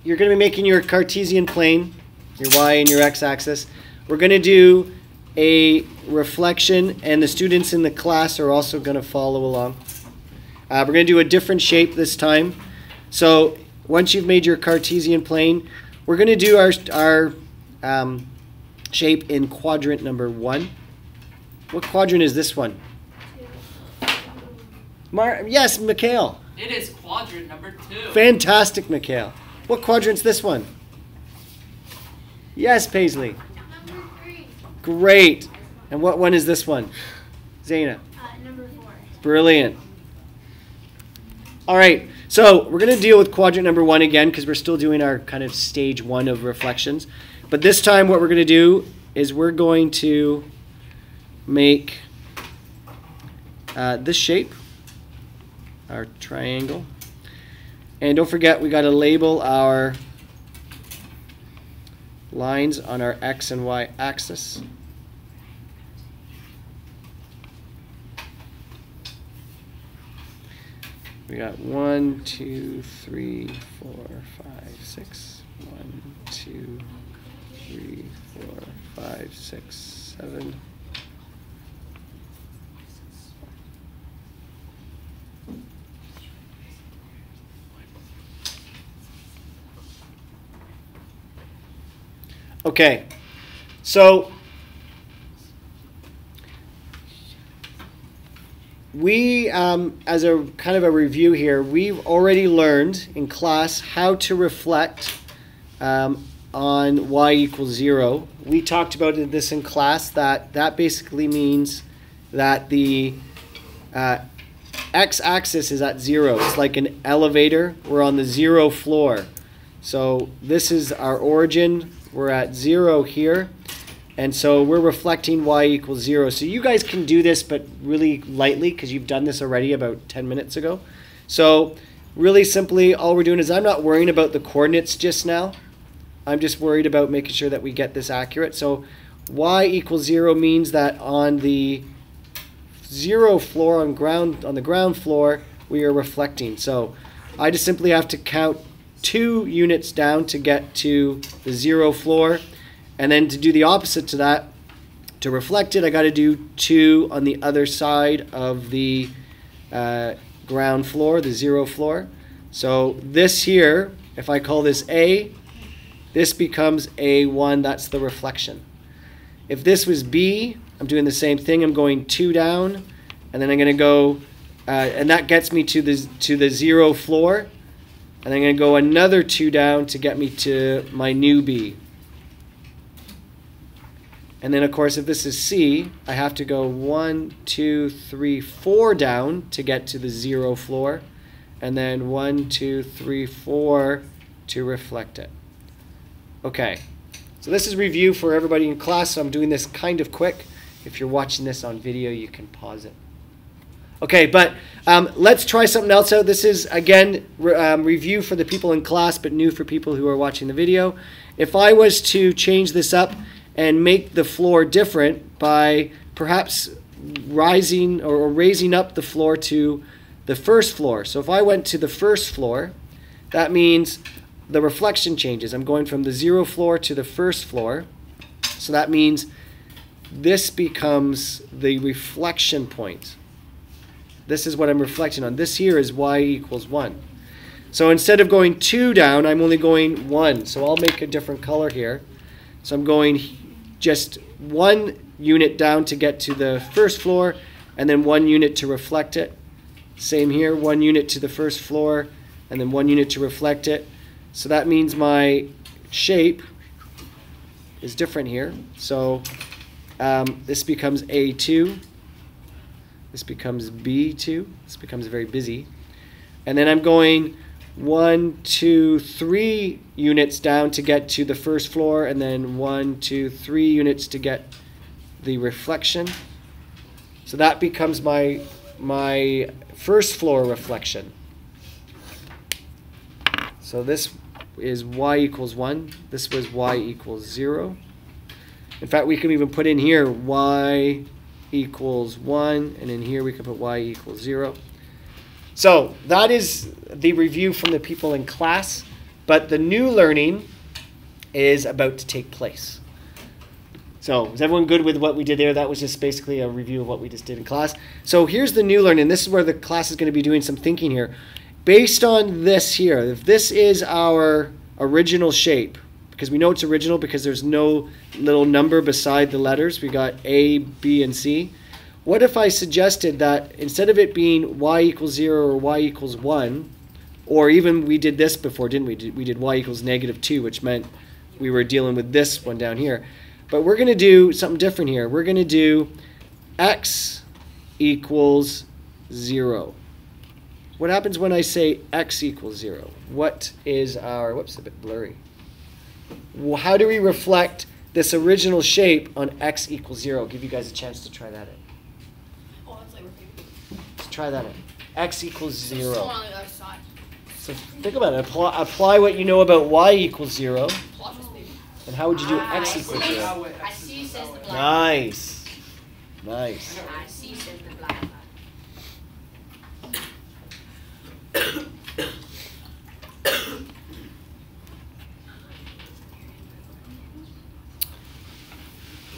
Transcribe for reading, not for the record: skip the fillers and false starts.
you're going to be making your Cartesian plane, your y and your x-axis. We're going to do a reflection, and the students in the class are also going to follow along. We're going to do a different shape this time. So once you've made your Cartesian plane, we're going to do our shape in quadrant number 1. What quadrant is this one? Yes, Mikhail. It is quadrant number 2. Fantastic, Mikhail. What quadrant's this one? Yes, Paisley. Number 3. Great. And what one is this one? Zaina. Number 4. Brilliant. All right. So we're going to deal with quadrant number 1 again because we're still doing our kind of stage 1 of reflections. But this time what we're going to do is we're going to make this shape, our triangle. And don't forget, we got to label our lines on our x and y axis. We got 1, 2, 3, 4, 5, 6. 1, 2, 3, 4, 5, 6, 7. Okay, so we, as a kind of a review here, we've already learned in class how to reflect on y equals 0. We talked about this in class, that basically means that the x-axis is at 0. It's like an elevator. We're on the 0 floor. So this is our origin. We're at 0 here. And so we're reflecting y equals 0. So you guys can do this, but really lightly, because you've done this already about 10 minutes ago. So really simply, all we're doing is I'm not worrying about the coordinates just now. I'm just worried about making sure that we get this accurate. So y equals 0 means that on the 0 floor, on the ground floor, we are reflecting. So I just simply have to count 2 units down to get to the 0 floor. And then to do the opposite to that, to reflect it, I got to do 2 on the other side of the ground floor, the 0 floor. So this here, if I call this A, this becomes A1, that's the reflection. If this was B, I'm doing the same thing. I'm going 2 down, and then I'm going to go, and that gets me to the 0 floor. And I'm going to go another 2 down to get me to my new B. And then, of course, if this is C, I have to go 1, 2, 3, 4 down to get to the 0 floor. And then 1, 2, 3, 4 to reflect it. Okay, so this is review for everybody in class, so I'm doing this kind of quick. If you're watching this on video, you can pause it. Okay, but let's try something else out. This is, again, review for the people in class, but new for people who are watching the video. If I was to change this up and make the floor different by perhaps rising or raising up the floor to the first floor. So if I went to the first floor, that means the reflection changes. I'm going from the 0 floor to the first floor. So that means this becomes the reflection point. This is what I'm reflecting on. This here is y equals 1. So instead of going 2 down, I'm only going 1. So I'll make a different color here. So I'm going just 1 unit down to get to the first floor, and then 1 unit to reflect it. Same here, 1 unit to the first floor, and then 1 unit to reflect it. So that means my shape is different here. So this becomes A2. This becomes B2. This becomes very busy. And then I'm going 1, 2, 3 units down to get to the first floor, and then 1, 2, 3 units to get the reflection. So that becomes my first floor reflection. So this is y equals 1. This was y equals 0. In fact, we can even put in here y equals 1, and in here we can put y equals 0. So that is the review from the people in class. but the new learning is about to take place. So is everyone good with what we did there? That was just basically a review of what we just did in class. So here's the new learning. This is where the class is going to be doing some thinking here. Based on this here, if this is our original shape, because we know it's original because there's no little number beside the letters. We got A, B, and C. What if I suggested that instead of it being y equals 0 or y equals 1, or even we did this before, didn't we? We did y equals -2, which meant we were dealing with this one down here. But we're going to do something different here. We're going to do x equals 0. What happens when I say x equals 0? What is our, whoops, a bit blurry. Well, how do we reflect this original shape on x equals 0? I'll give you guys a chance to try that in. Oh, that's like Let's try that in. X equals 0. Still on the other side. So think about it. Apply what you know about y equals 0. Plot this baby. And how would you do x I equals see. 0? I see, says the black. Nice. Nice. I see, says the black.